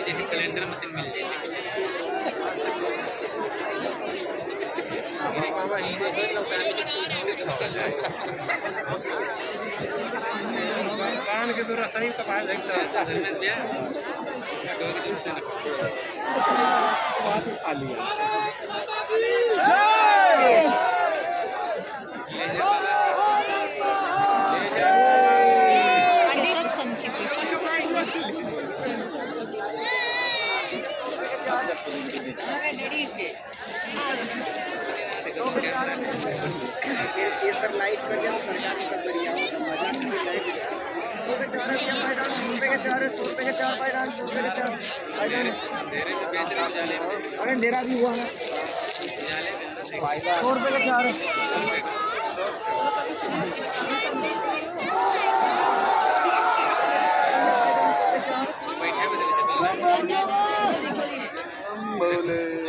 जैसे calendar machine मिल जाएगी कान के दूर सही कपाल देखता है लेडीज के इस पर लाइट कर दिया तो सरकार की सब बढ़िया मजाक नहीं लाइट 100 के 4 रुपया पायदान 100 रुपये के 4 100 रुपये के 4 पायदान 100 रुपये के 4 पायदान अंधेरा भी हुआ है 100 रुपये के 4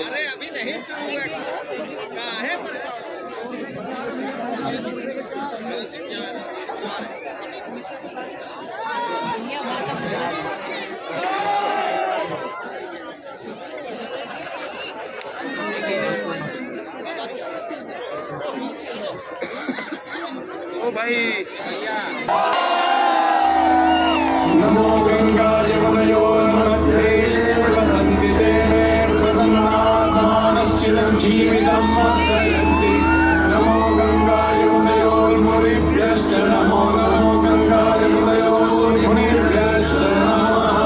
अरे अभी नहीं शुरू हुआ काहे परेशान दुनिया भर का ओ भाई नमो गंगा यमुनयोर्मध्ये वसन्ति देवे सदनाथानश्चिरं जीवितं मत्सरन्ति नमो गंगा यमुनयोर्मुनिभ्यश्च नमो नमो गंगा यमुनयोर्मुनिभ्यश्च नमः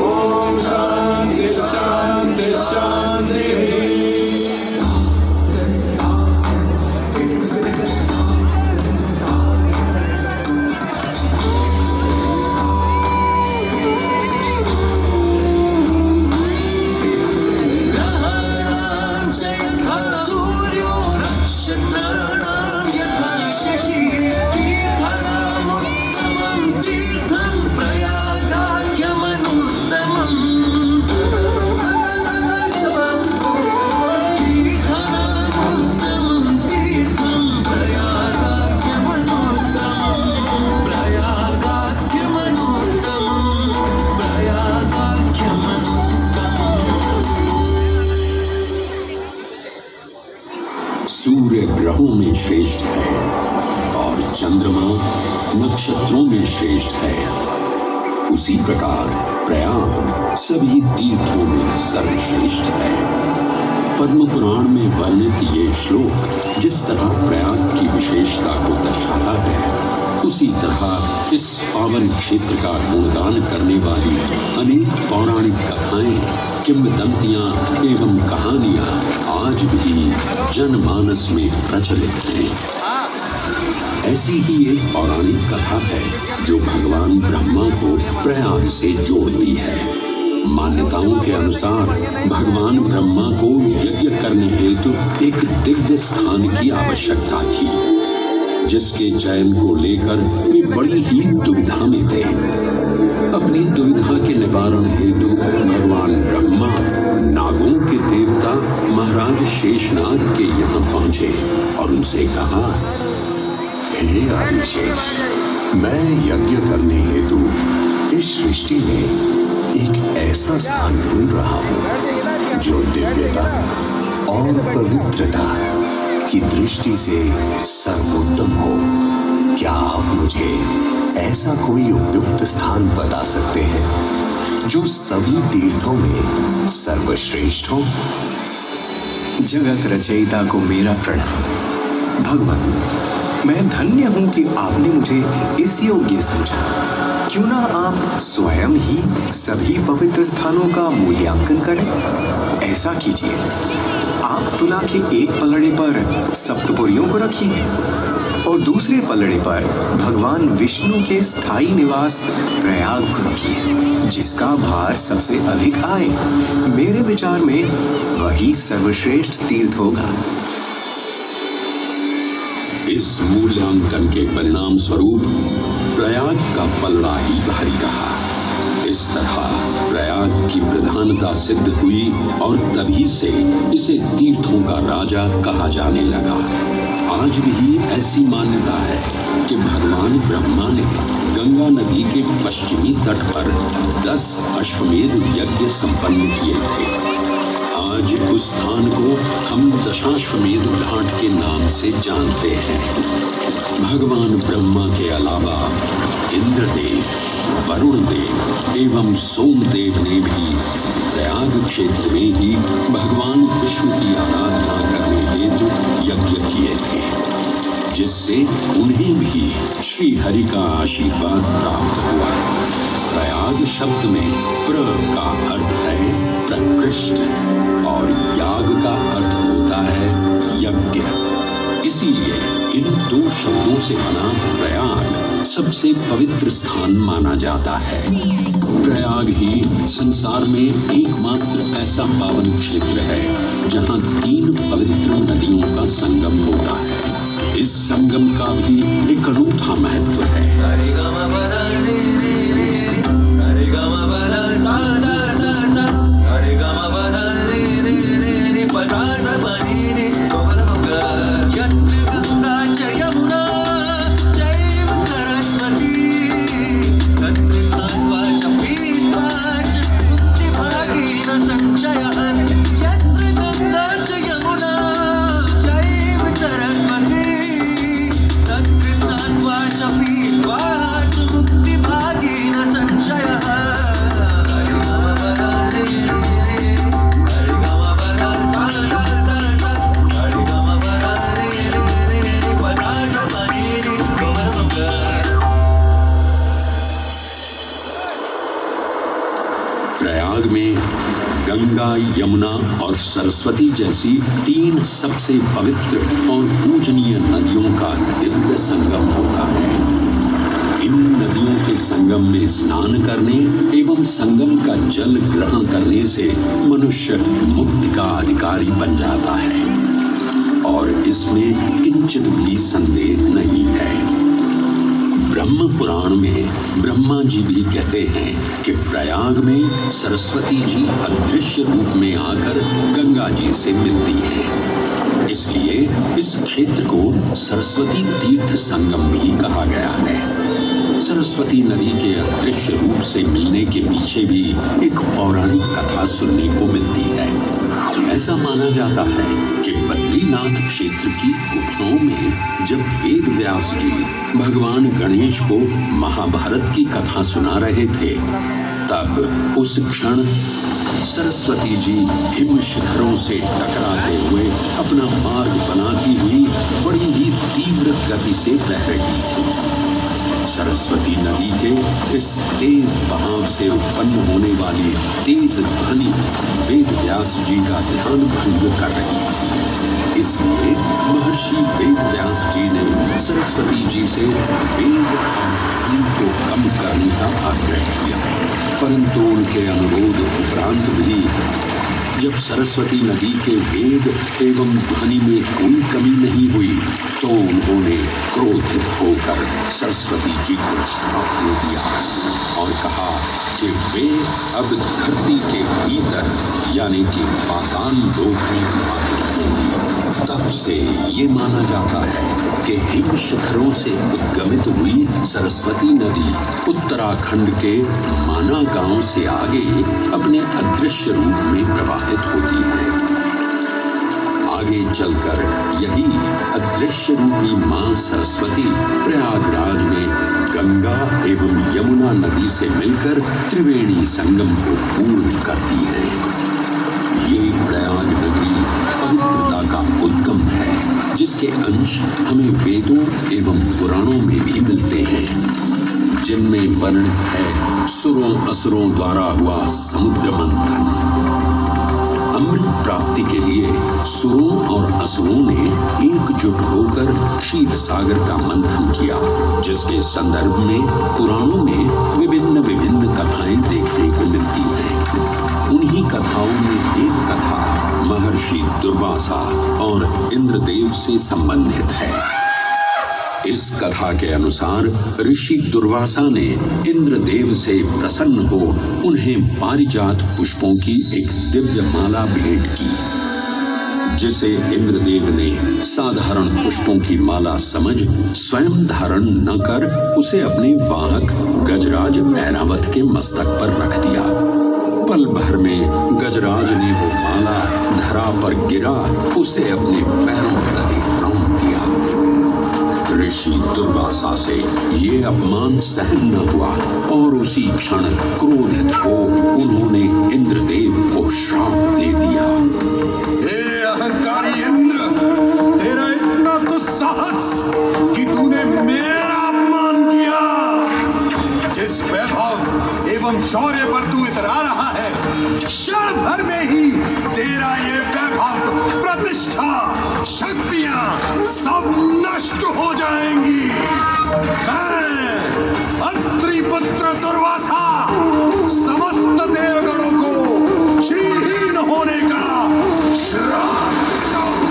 ॐ शान्ति शान्ति शान्तिः सूर्य ग्रहों में श्रेष्ठ है और चंद्रमा नक्षत्रों में श्रेष्ठ है। उसी प्रकार प्रयाग सभी तीर्थों में सर्वश्रेष्ठ है। पद्म पुराण में वर्णित ये श्लोक जिस तरह प्रयाग की विशेषता को दर्शाता है, उसी तरह इस पावन क्षेत्र का गुणगान करने वाली अनेक पौराणिक कथाएं, किंवदंतियां एवं कहानियां आज भी जनमानस में प्रचलित हैं। ऐसी ही एक पौराणिक कथा है जो भगवान ब्रह्मा को प्रयाग से जोड़ती है। मान्यताओं के अनुसार भगवान ब्रह्मा को यज्ञ करने हेतु एक दिव्य स्थान की आवश्यकता थी, जिसके चयन को लेकर वे बड़ी ही दुविधा में थे। अपनी दुविधा के निवारण हेतु भगवान ब्रह्मा नागों के देवता महाराज शेषनाग के यहाँ पहुंचे और उनसे कहा, हे आदिशेष, मैं यज्ञ करने हेतु इस सृष्टि में एक ऐसा स्थान ढूंढ रहा हूँ जो दिव्यता और पवित्रता की दृष्टि से सर्वोत्तम हो। क्या आप मुझे ऐसा कोई उपयुक्त स्थान बता सकते हैं जो सभी तीर्थों में सर्वश्रेष्ठ हो? जगत रचयिता को मेरा प्रणाम। भगवान, मैं धन्य हूं कि आपने मुझे इस योग्य समझा। क्यों ना आप स्वयं ही सभी पवित्र स्थानों का मूल्यांकन करें? ऐसा कीजिए, आप तुला के एक पलड़े पर सप्तपुरियों को रखिए और दूसरे पलड़े पर भगवान विष्णु के स्थायी निवास प्रयाग को रखिए, जिसका भार सबसे अधिक आए। मेरे विचार में वही सर्वश्रेष्ठ तीर्थ होगा। इस मूल्यांकन के परिणाम स्वरूप प्रयाग का पलड़ा ही भारी रहा। इस तरह प्रयाग प्रयाग की प्रधानता सिद्ध हुई और तभी से इसे तीर्थों का राजा कहा जाने लगा। आज भी ऐसी मान्यता है कि भगवान ब्रह्मा ने गंगा नदी के पश्चिमी तट पर 10 अश्वमेध यज्ञ संपन्न किए थे। आज उस स्थान को हम दशाश्वमेध घाट के नाम से जानते हैं। भगवान ब्रह्मा के अलावा इंद्रदेव, वरुण देव एवं सोमदेव ने भी प्रयाग क्षेत्र में ही भगवान विष्णु की आराधना करने हेतु यज्ञ किए थे, जिससे उन्हें भी श्री हरि का आशीर्वाद प्राप्त हुआ। प्रयाग शब्द में प्र का अर्थ है प्रकृष्ट और याग का अर्थ होता है यज्ञ। इसीलिए इन 2 शब्दों से बना प्रयाग सबसे पवित्र स्थान माना जाता है। प्रयाग ही संसार में एकमात्र ऐसा पावन क्षेत्र है जहां 3 पवित्र नदियों का संगम होता है। इस संगम का भी एक अनूठा महत्व है। प्रयाग में गंगा, यमुना और सरस्वती जैसी 3 सबसे पवित्र और पूजनीय नदियों का दिव्य संगम होता है। इन नदियों के संगम में स्नान करने एवं संगम का जल ग्रहण करने से मनुष्य मुक्ति का अधिकारी बन जाता है और इसमें किंचित भी संदेह नहीं है। ब्रह्म पुराण में ब्रह्मा जी भी कहते हैं कि प्रयाग में सरस्वती जी अदृश्य रूप में आकर गंगा जी से मिलती हैं। इसलिए इस क्षेत्र को सरस्वती तीर्थ संगम भी कहा गया है। सरस्वती नदी के अदृश्य रूप से मिलने के पीछे भी एक पौराणिक कथा सुनने को मिलती है। ऐसा माना जाता है कि बद्रीनाथ क्षेत्र की गुफाओं में जब वेद व्यास जी भगवान गणेश को महाभारत की कथा सुना रहे थे, तब उस क्षण सरस्वती जी हिम शिखरों से टकराते हुए अपना मार्ग बनाती हुई बड़ी ही तीव्र गति से बह रही थी। सरस्वती नदी के इस तेज बहाव से उत्पन्न होने वाली तेज ध्वनि वेद व्यास जी का ध्यान भंग कर रही थी। इसलिए महर्षि वेद व्यास जी ने सरस्वती जी से वेग और ध्वनि को कम करने का आग्रह किया, परंतु उनके अनुरोध उपरांत भी जब सरस्वती नदी के वेग एवं ध्वनि में कोई कमी नहीं हुई, तो उन्होंने क्रोधित होकर सरस्वती जी को श्राप दे दिया और कहा कि वे अब धरती के भीतर यानी कि पाताल लोक में प्रवाहित होंगी। तब से ये माना जाता है कि हिम शिखरों से उद्गमित हुई सरस्वती नदी उत्तराखंड के माना गांव से आगे अपने अदृश्य रूप में प्रवाहित होती है। आगे चलकर यही अदृश्य रूपी मां सरस्वती प्रयागराज में गंगा एवं यमुना नदी से मिलकर त्रिवेणी संगम को पूर्ण करती है। ये प्रयाग नदी पवित्रता का उद्गम है, जिसके अंश हमें वेदों एवं पुराणों में भी मिलते हैं, जिनमें वर्णित है सुरों असुरों द्वारा हुआ समुद्र मंथन। अमृत प्राप्ति के लिए सुरों और असुरों ने एकजुट होकर क्षीर सागर का मंथन किया, जिसके संदर्भ में पुराणों में विभिन्न कथाएं देखने को मिलती हैं। उन्हीं कथाओं में एक कथा महर्षि दुर्वासा और इंद्रदेव से संबंधित है। इस कथा के अनुसार ऋषि दुर्वासा ने इंद्रदेव से प्रसन्न हो उन्हें पारिजात पुष्पों की एक दिव्य माला भेंट की, जिसे इंद्रदेव ने साधारण पुष्पों की माला समझ स्वयं धारण न कर उसे अपने वाहक गजराज ऐरावत के मस्तक पर रख दिया। पल भर में गजराज ने वो माला धरा पर गिरा उसे अपने पैरों तले रौंद दिया। ऋषि दुर्वासा से ये अपमान सहन न हुआ और उसी क्षण क्रोधित हो उन्होंने इंद्रदेव को श्राप दे दिया। हे अहंकारी इंद्र, तेरा इतना दुस्साहस कि तूने मेरा अपमान किया। जिस वैभव एवं शौर्य पर तू इतरा रहा है, क्षण भर में ही तेरा ये वैभव, प्रतिष्ठा, शक्तियां सब नष्ट हो जाएंगी। मैं अत्रि पुत्र दुर्वासा समस्त देवगणों को श्रीहीन होने का श्राप देता हूं।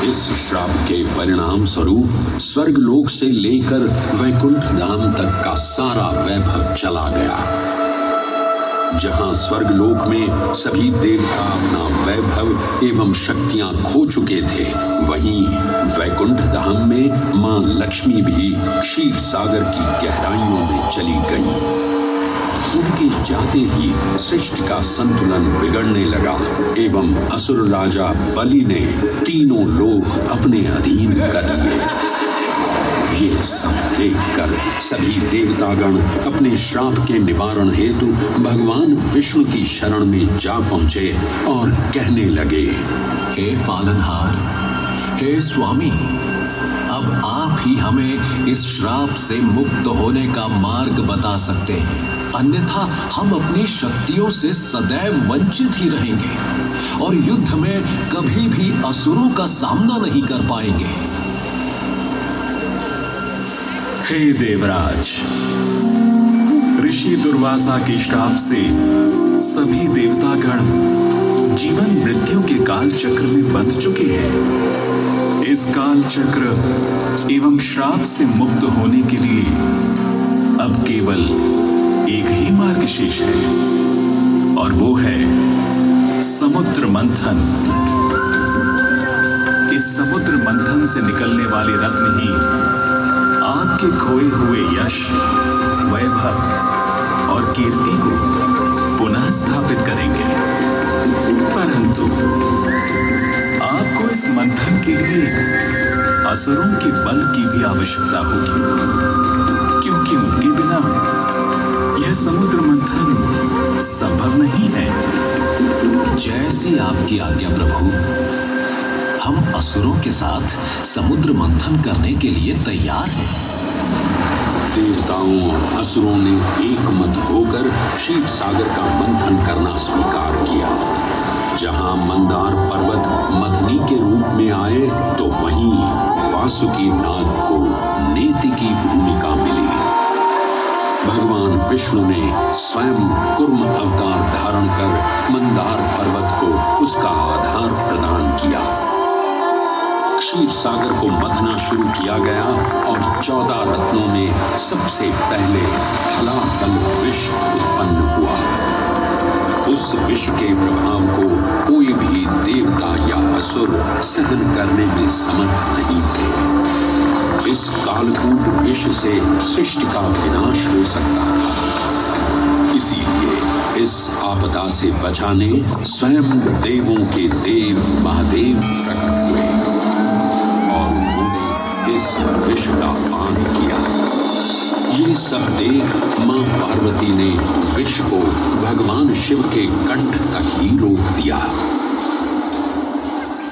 इस श्राप के परिणाम स्वरूप स्वर्गलोक से लेकर वैकुंठ धाम तक का सारा वैभव चला गया। जहां स्वर्गलोक में सभी देवता अपना वैभव एवं शक्तियां खो चुके थे, वहीं वैकुंठ धाम में मां लक्ष्मी भी क्षीर सागर की गहराइयों में चली गई। उनके जाते ही सृष्टि का संतुलन बिगड़ने लगा एवं असुर राजा बलि ने तीनों लोक अपने अधीन कर लिए। ये सब देखकर सभी देवतागण अपने श्राप के निवारण हेतु भगवान विष्णु की शरण में जा पहुंचे और कहने लगे, हे पालनहार, हे स्वामी, अब आप ही हमें इस श्राप से मुक्त होने का मार्ग बता सकते हैं, अन्यथा हम अपनी शक्तियों से सदैव वंचित ही रहेंगे और युद्ध में कभी भी असुरों का सामना नहीं कर पाएंगे। हे देवराज, ऋषि दुर्वासा के श्राप से सभी देवतागण जीवन मृत्यु के काल चक्र में बंध चुके हैं। इस काल चक्र एवं श्राप से मुक्त होने के लिए अब केवल एक ही मार्ग शेष है और वो है समुद्र मंथन। इस समुद्र मंथन से निकलने वाले रत्न ही आपके खोए हुए यश, वैभव और कीर्ति को पुनः स्थापित करेंगे। परंतु आपको इस मंथन के लिए असुरों के बल की भी आवश्यकता होगी, क्योंकि उनके बिना यह समुद्र मंथन संभव नहीं है। जैसी आपकी आज्ञा प्रभु, हम असुरों के साथ समुद्र मंथन करने के लिए तैयार हैं। देवताओं और असुरों ने एक मत होकर क्षीर सागर का मंथन करना स्वीकार किया। जहां मंदार पर्वत मथनी के रूप में आए तो वहीं वासुकी नाग को नेति की भूमिका मिली। भगवान विष्णु ने स्वयं कूर्म अवतार धारण कर मंदार पर्वत को उसका आधार प्रदान किया। क्षीर सागर को मथना शुरू किया गया और 14 रत्नों में सबसे पहले हलाहल विष उत्पन्न हुआ। उस विष के प्रभाव को कोई भी देवता या असुर सहन करने में समर्थ नहीं थे। इस कालकूट विष से सृष्टि का विनाश हो सकता था। इसीलिए इस आपदा से बचाने स्वयं देवों के देव महादेव प्रकट हुए और उन्होंने इस विष का पान किया। ये सब देख मां पार्वती ने विष को भगवान शिव के कंठ तक ही रोक दिया।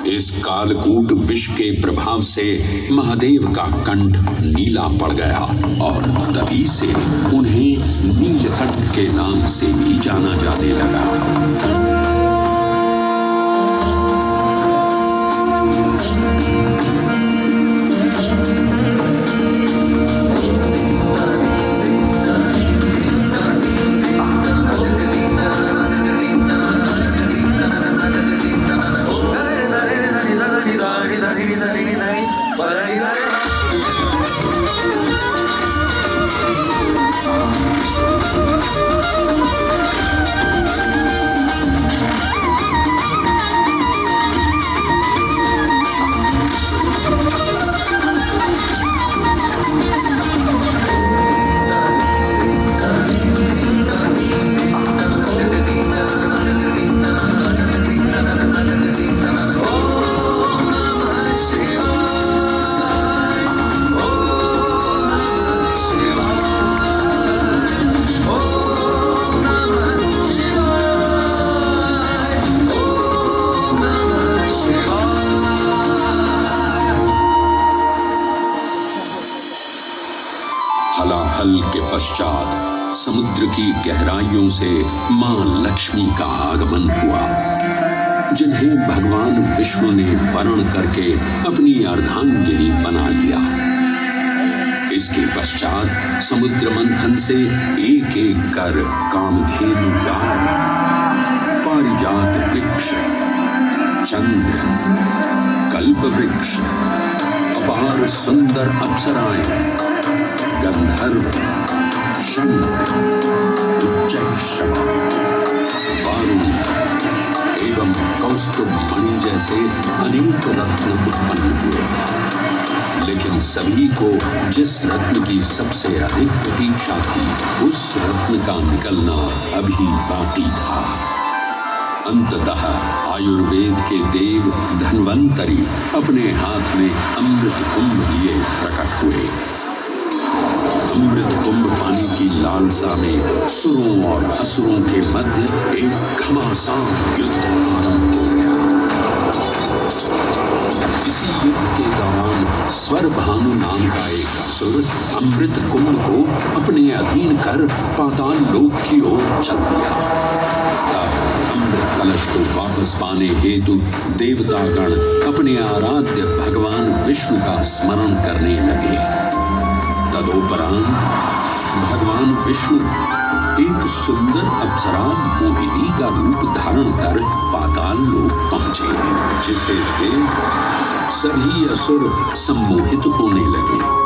इस कालकूट विष के प्रभाव से महादेव का कंठ नीला पड़ गया और तभी से उन्हें नीलकंठ के नाम से भी जाना जाने लगा। हलाहल के पश्चात समुद्र की गहराइयों से मां लक्ष्मी का आगमन हुआ, जिन्हें भगवान विष्णु ने वर्ण करके अपनी अर्धांगिनी बना लिया। इसके पश्चात समुद्र मंथन से एक एक कर कामधेनु गाय, पारिजात वृक्ष, चंद्र, कल्प वृक्ष, अपार सुंदर अप्सराएं, गंधर्व, शंख, उच्चैःषमा, वारुणी एवं कौस्तुभ मणि जैसे अनेक रत्न उत्पन्न हुए। लेकिन सभी को जिस रत्न की सबसे अधिक प्रतीक्षा थी, उस रत्न का निकलना अभी बाकी था। अंततः आयुर्वेद के देव धन्वंतरी अपने हाथ में अमृत कुंभ लिए प्रकट हुए। अमृत कुंभ पानी की लालसा में सुरों और असुरों के मध्य एक घमासान युद्ध आरंभ हो गया। इसी युद्ध के दौरान स्वरभानु नाम का एक असुर अमृत कुंभ को अपने अधीन कर पाताल लोक की ओर चल दिया। तब अमृत कलश को वापस पाने हेतु देवतागण अपने आराध्य भगवान विष्णु का स्मरण करने लगे। तदोपरांत भगवान विष्णु एक सुंदर अप्सरा मोहिनी का रूप धारण कर पाताल लोक पहुंचे, जिसे देख सभी असुर सम्मोहित होने लगे।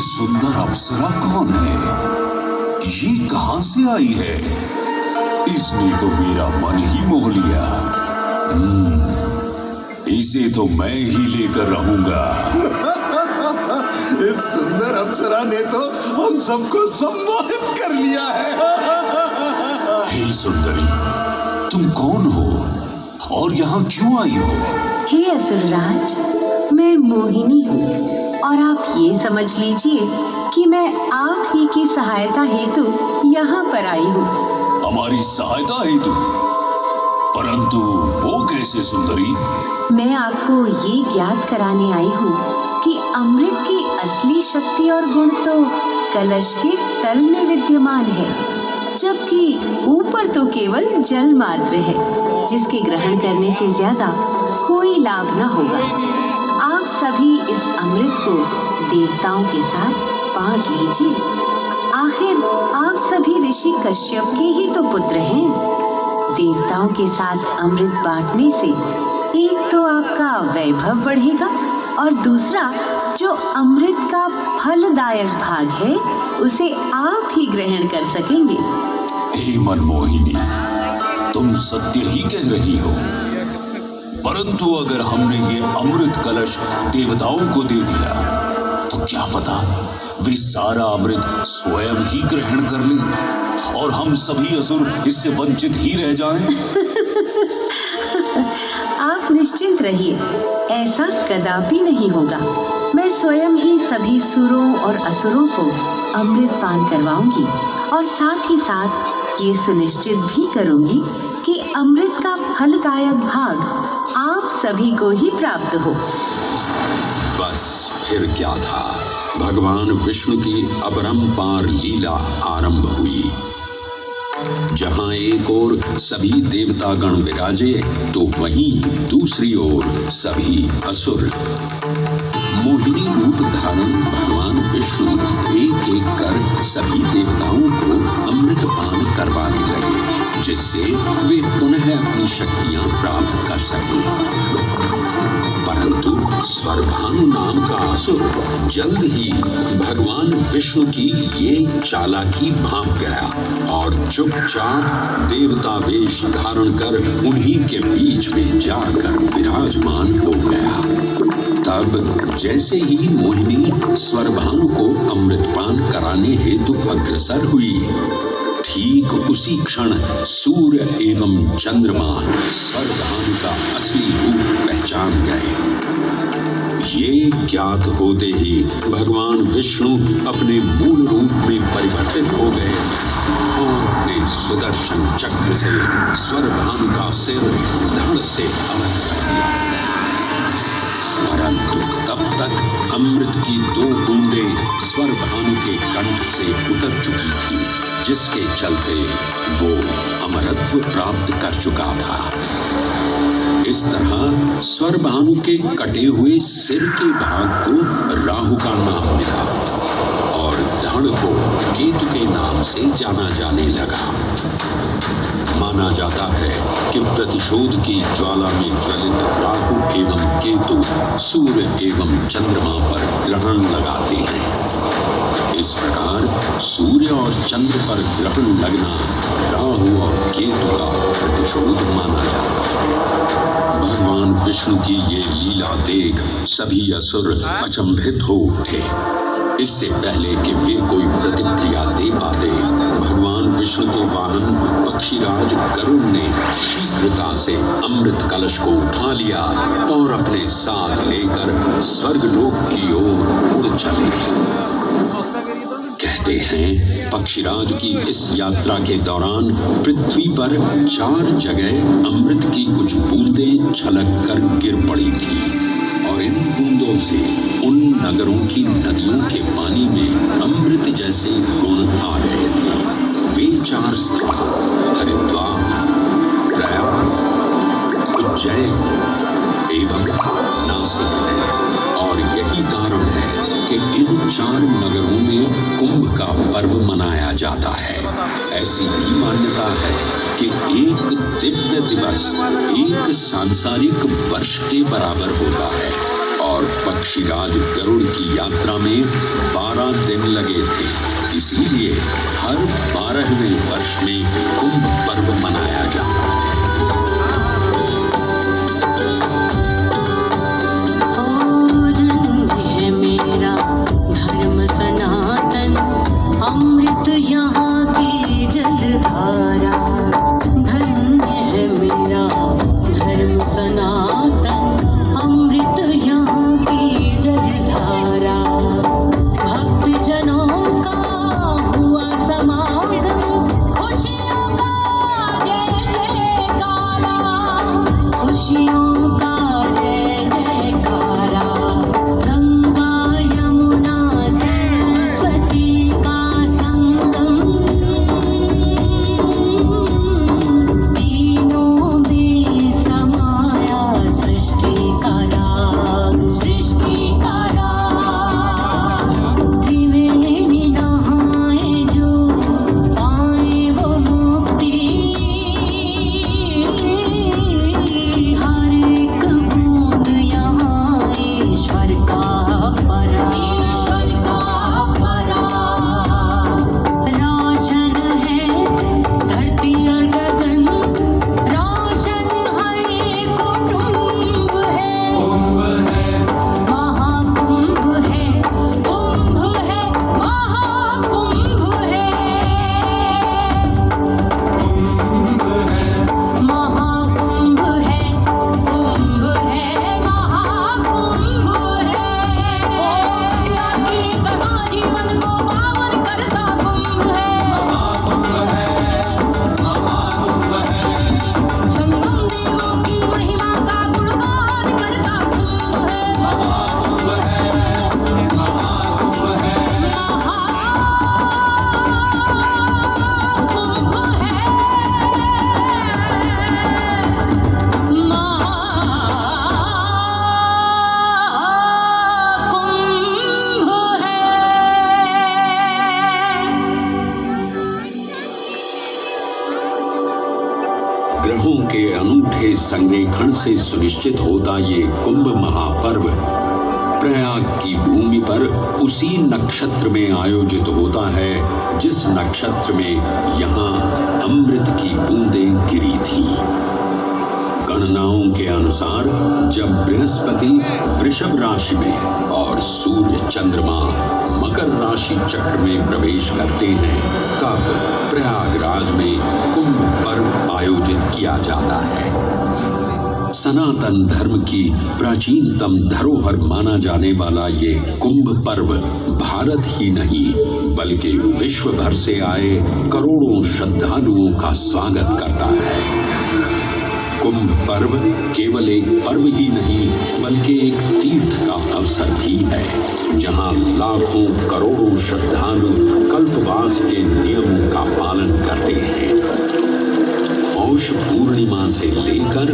सुंदर अप्सरा कौन है? ये कहां से आई है? इसने तो मेरा मन ही मोह लिया। इसे तो मैं ही लेकर रहूंगा। इस सुंदर अप्सरा ने तो हम सबको सम्मोहित कर लिया है। हे सुंदरी, तुम कौन हो और यहाँ क्यों आई हो? हे असुरराज, मैं मोहिनी हूँ और आप ये समझ लीजिए कि मैं आप ही की सहायता हेतु यहाँ पर आई हूँ। हमारी सहायता हेतु? परंतु वो कैसे सुंदरी? मैं आपको ये ज्ञात कराने आई हूँ कि अमृत की असली शक्ति और गुण तो कलश के तल में विद्यमान है, जबकि ऊपर तो केवल जल मात्र है, जिसके ग्रहण करने से ज्यादा कोई लाभ न होगा। आप सभी इस अमृत को देवताओं के साथ बांट लीजिए। आखिर आप सभी ऋषि कश्यप के ही तो पुत्र हैं। देवताओं के साथ अमृत बांटने से एक तो आपका वैभव बढ़ेगा और दूसरा जो अमृत का फलदायक भाग है उसे आप ही ग्रहण कर सकेंगे। हे मनमोहिनी, तुम सत्य ही कह रही हो, परंतु अगर हमने ये अमृत कलश देवताओं को दे दिया तो क्या पता वे सारा अमृत स्वयं ही ग्रहण कर लें और हम सभी असुर इससे वंचित ही रह जाएं। आप निश्चिंत रहिए, ऐसा कदापि नहीं होगा। मैं स्वयं ही सभी सुरों और असुरों को अमृत पान करवाऊंगी और साथ ही साथ ये सुनिश्चित भी करूंगी कि अमृत का फलदायक भाग आप सभी को ही प्राप्त हो। बस फिर क्या था, भगवान विष्णु की अपरंपार लीला आरंभ हुई। जहां एक ओर सभी देवतागण विराजे तो वहीं दूसरी ओर सभी असुर। मोहिनी रूप धारण भगवान विष्णु एक एक कर सभी देवताओं को अमृत पान करवाने लगे, जिससे वे पुनः अपनी शक्तियां प्राप्त कर सकें। परंतु स्वरभानु नाम का असुर जल्द ही भगवान विष्णु की ये चालाकी भांप गया और चुपचाप देवता वेश धारण कर उन्हीं के बीच में जाकर विराजमान हो गया। तब जैसे ही मोहिनी स्वरभानु को अमृतपान कराने हेतु अग्रसर हुई, ठीक उसी क्षण सूर्य एवं चंद्रमा स्वरभानु का असली रूप पहचान गए। ये ज्ञात होते ही भगवान विष्णु अपने मूल रूप में परिवर्तित हो गए और अपने सुदर्शन चक्र से स्वरभानु का सिर धड़ से अलग कर दिया। परंतु तब तक अमृत की 2 बूंदें स्वरभानु के कंठ से उतर चुकी थी, जिसके चलते वो अमरत्व प्राप्त कर चुका था। इस तरह स्वरभानु के कटे हुए सिर के भाग को राहु का नाम मिला और धड़ को केतु के नाम से जाना जाने लगा। माना जाता है कि प्रतिशोध की ज्वाला में ज्वलित राहु एवं केतु सूर्य एवं चंद्रमा पर ग्रहण लगाते हैं। इस प्रकार सूर्य और चंद्र पर ग्रहण लगना राहु और केतु का प्रतिशोध माना जाता है। भगवान विष्णु की ये लीला देख सभी असुर अचंभित हो उठे। इससे पहले कि वे कोई प्रतिक्रिया दे पाते, भगवान विष्णु के वाहन पक्षीराज गरुड़ ने शीघ्रता से अमृत कलश को उठा लिया और अपने साथ लेकर स्वर्गलोक की ओर उड़ चले। कहते हैं पक्षीराज की इस यात्रा के दौरान पृथ्वी पर 4 जगह अमृत की कुछ बूंदें छलक कर गिर पड़ी थी और इन बूंदों से उन नगरों की नदियों के पानी में अमृत जैसे गुण आ रहे थे। वे 4 स्थान हरिद्वार, प्रयाग, उज्जैन एवं नासिक है और यही कारण है कि इन 4 नगरों में कुंभ का पर्व मनाया जाता है। ऐसी भी मान्यता है कि एक दिव्य दिवस एक सांसारिक वर्ष के बराबर होता है और पक्षीराज गरुड़ की यात्रा में 12 दिन लगे थे। इसीलिए हर 12वें वर्ष में कुंभ पर्व मनाया जाता है। अमृत यहाँ की जलधारा, धन्य है मेरा धर्म सनातन। अमृत यहाँ की जलधारा, भक्त जनों का हुआ समागम, खुशियों का जय जयकारा, खुशियों का जय जयकारा। गंगा यमुना सरस्वती का संगम, तीनों में समाया अनूठे संरेखण से सुनिश्चित होता ये कुंभ महापर्व प्रयाग की भूमि पर उसी नक्षत्र में आयोजित होता है जिस नक्षत्र में यहाँ अमृत की बूंदें गिरी थी। गणनाओं के अनुसार जब बृहस्पति वृषभ राशि में और सूर्य चंद्रमा मकर राशि चक्र में प्रवेश करते हैं तब प्रयागराज में कुंभ पर्व आयोजित किया जाता है। सनातन धर्म की प्राचीनतम धरोहर माना जाने वाला ये कुंभ पर्व भारत ही नहीं बल्कि विश्व भर से आए करोड़ों श्रद्धालुओं का स्वागत करता है। कुंभ पर्व केवल एक पर्व ही नहीं बल्कि एक तीर्थ का अवसर भी है जहां लाखों करोड़ों श्रद्धालु कल्पवास के नियमों का पालन करते हैं। पौष पूर्णिमा से लेकर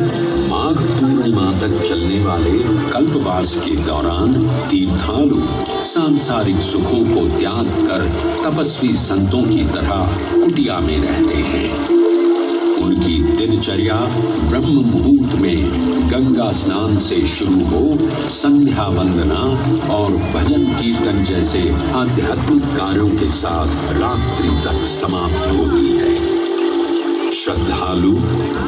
माघ पूर्णिमा तक चलने वाले कल्पवास के दौरान तीर्थालु सांसारिक सुखों को त्याग कर तपस्वी संतों की तरह कुटिया में रहते हैं। उनकी दिनचर्या ब्रह्म मुहूर्त में गंगा स्नान से शुरू हो संध्या वंदना और भजन कीर्तन जैसे आध्यात्मिक कार्यों के साथ रात्रि तक समाप्त होती है। श्रद्धालु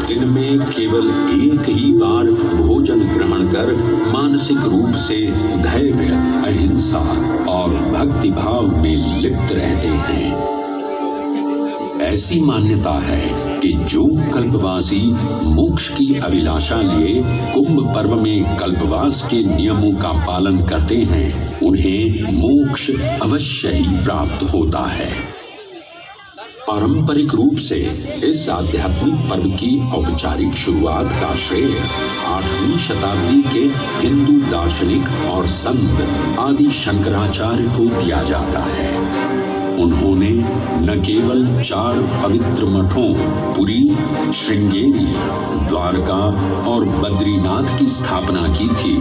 दिन में केवल एक ही बार भोजन ग्रहण कर मानसिक रूप से धैर्य, अहिंसा और भक्ति भाव में लिप्त रहते हैं। ऐसी मान्यता है कि जो कल्पवासी मोक्ष की अभिलाषा लिए कुंभ पर्व में कल्पवास के नियमों का पालन करते हैं उन्हें मोक्ष अवश्य ही प्राप्त होता है। पारंपरिक रूप से इस आध्यात्मिक पर्व की औपचारिक शुरुआत का श्रेय 8वीं शताब्दी के हिंदू दार्शनिक और संत आदि शंकराचार्य को दिया जाता है। उन्होंने न केवल 4 पवित्र मठों पुरी, श्रृंगेरी, द्वारका और बद्रीनाथ की स्थापना की थी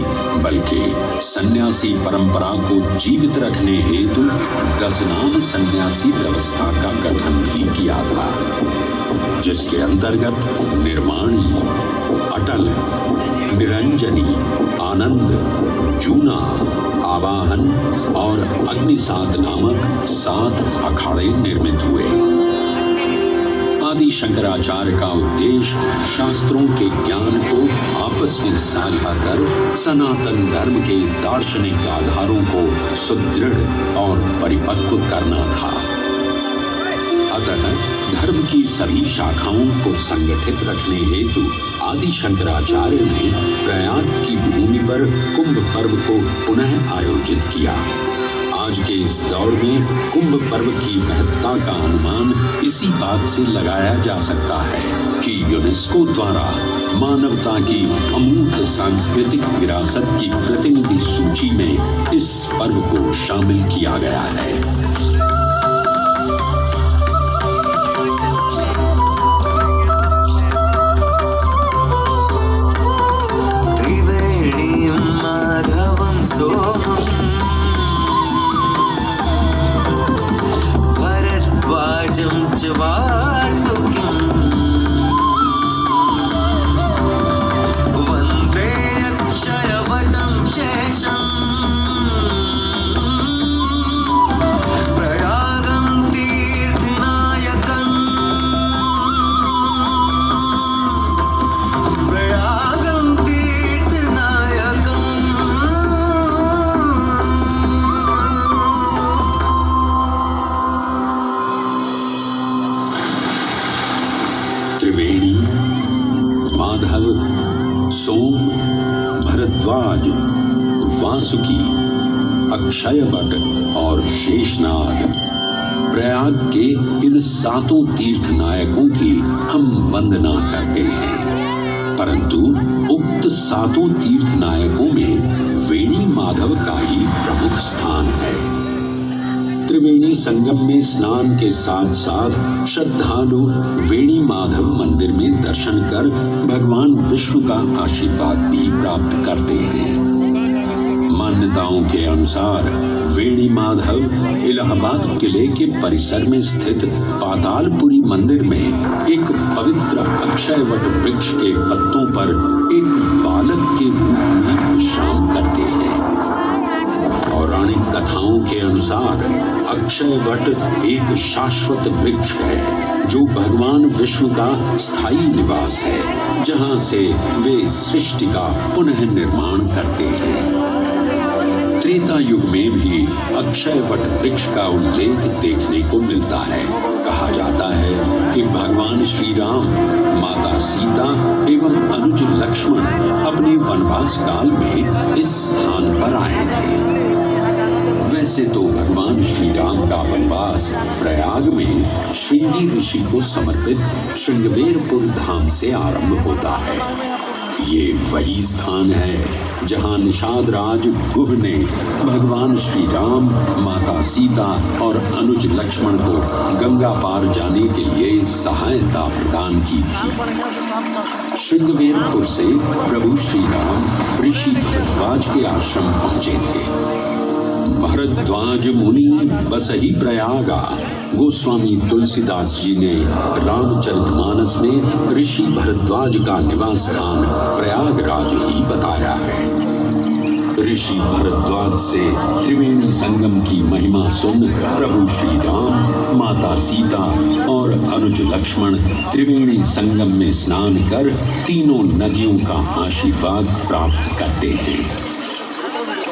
बल्कि सन्यासी परंपरा को जीवित रखने हेतु 10 नाम सन्यासी व्यवस्था का गठन भी किया था जिसके अंतर्गत निर्वाणी, अटल, निरंजनी, आनंद, जूना, आवाहन और अग्निसात नामक 7 अखाड़े निर्मित हुए। आदि शंकराचार्य का उद्देश्य शास्त्रों के ज्ञान को आपस में साझा कर सनातन धर्म के दार्शनिक आधारों को सुदृढ़ और परिपक्व करना था। अतः धर्म की सभी शाखाओं को संगठित रखने हेतु आदि शंकराचार्य ने प्रयाग की भूमि पर कुंभ पर्व को पुनः आयोजित किया। आज के इस दौर में कुंभ पर्व की महत्ता का अनुमान इसी बात से लगाया जा सकता है कि यूनेस्को द्वारा मानवता की अमूर्त सांस्कृतिक विरासत की प्रतिनिधि सूची में इस पर्व को शामिल किया गया है। भरद्वाजं च वासुकिं वन्दे अक्षयवटं शेषम् प्रयागं तीर्थनायकम् प्रयागं तीर्थनायकम्। त्रिवेणी, माधव, सोम, भरद्वाज, वासुकी, अक्षयवट और शेषनाग प्रयाग के इन 7 तीर्थ नायकों की हम वंदना करते हैं परंतु उक्त 7 तीर्थ नायकों में वेणी माधव का ही प्रमुख स्थान है। त्रिवेणी संगम में स्नान के साथ साथ श्रद्धालु वेणी माधव मंदिर में दर्शन कर भगवान विष्णु का आशीर्वाद भी प्राप्त करते हैं। मान्यताओं के अनुसार वेणी माधव इलाहाबाद किले के परिसर में स्थित पातालपुरी मंदिर में एक पवित्र अक्षयवट वृक्ष के पत्तों पर एक बालक के रूप में विश्राम करते हैं। पौराणिक कथाओं के अनुसार अक्षयवट एक शाश्वत वृक्ष है जो भगवान विष्णु का स्थायी निवास है, जहां से वे सृष्टि का पुनः निर्माण करते हैं। त्रेता युग में भी अक्षयवट वृक्ष का उल्लेख देखने को मिलता है। कहा जाता है कि भगवान श्री राम, माता सीता एवं अनुज लक्ष्मण अपने वनवास काल में इस स्थान पर आए थे। वैसे तो भगवान श्री राम का वनवास प्रयाग में श्रृंगी ऋषि को समर्पित श्रृंगवेरपुर धाम से आरंभ होता है। ये वही स्थान है जहां निषाद राज गुह ने भगवान श्री राम, माता सीता और अनुज लक्ष्मण को गंगा पार जाने के लिए सहायता प्रदान की थी। श्रृंगवेरपुर से प्रभु श्री राम ऋषि भरद्वाज के आश्रम पहुंचे थे। भरद्वाज मुनि बसही प्रयागा। गोस्वामी तुलसीदास जी ने रामचरितमानस में ऋषि भरद्वाज का निवास स्थान प्रयागराज ही बताया है। ऋषि भरद्वाज से त्रिवेणी संगम की महिमा सुन प्रभु श्री राम, माता सीता और अनुज लक्ष्मण त्रिवेणी संगम में स्नान कर तीनों नदियों का आशीर्वाद प्राप्त करते हैं।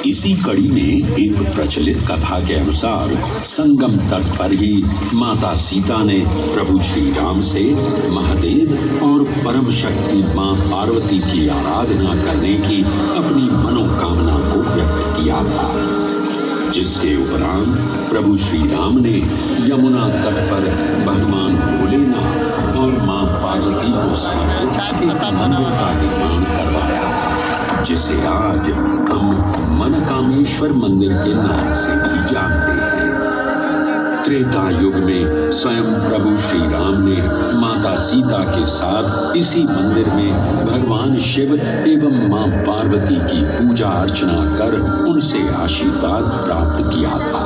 इसी कड़ी में एक प्रचलित कथा के अनुसार संगम तट पर ही माता सीता ने प्रभु श्री राम से महादेव और परम शक्ति मां पार्वती की आराधना करने की अपनी मनोकामना को व्यक्त किया था, जिसके उपरांत प्रभु श्री राम ने यमुना तट पर भगवान भोलेनाथ और मां पार्वती को समर्पित एक मंदिर का निर्माण करवाया, जिसे आज हम मनकामेश्वर मंदिर के नाम से भी जानते हैं। त्रेता युग में स्वयं प्रभु श्री राम ने माता सीता के साथ इसी मंदिर में भगवान शिव एवं मां पार्वती की पूजा अर्चना कर उनसे आशीर्वाद प्राप्त किया था।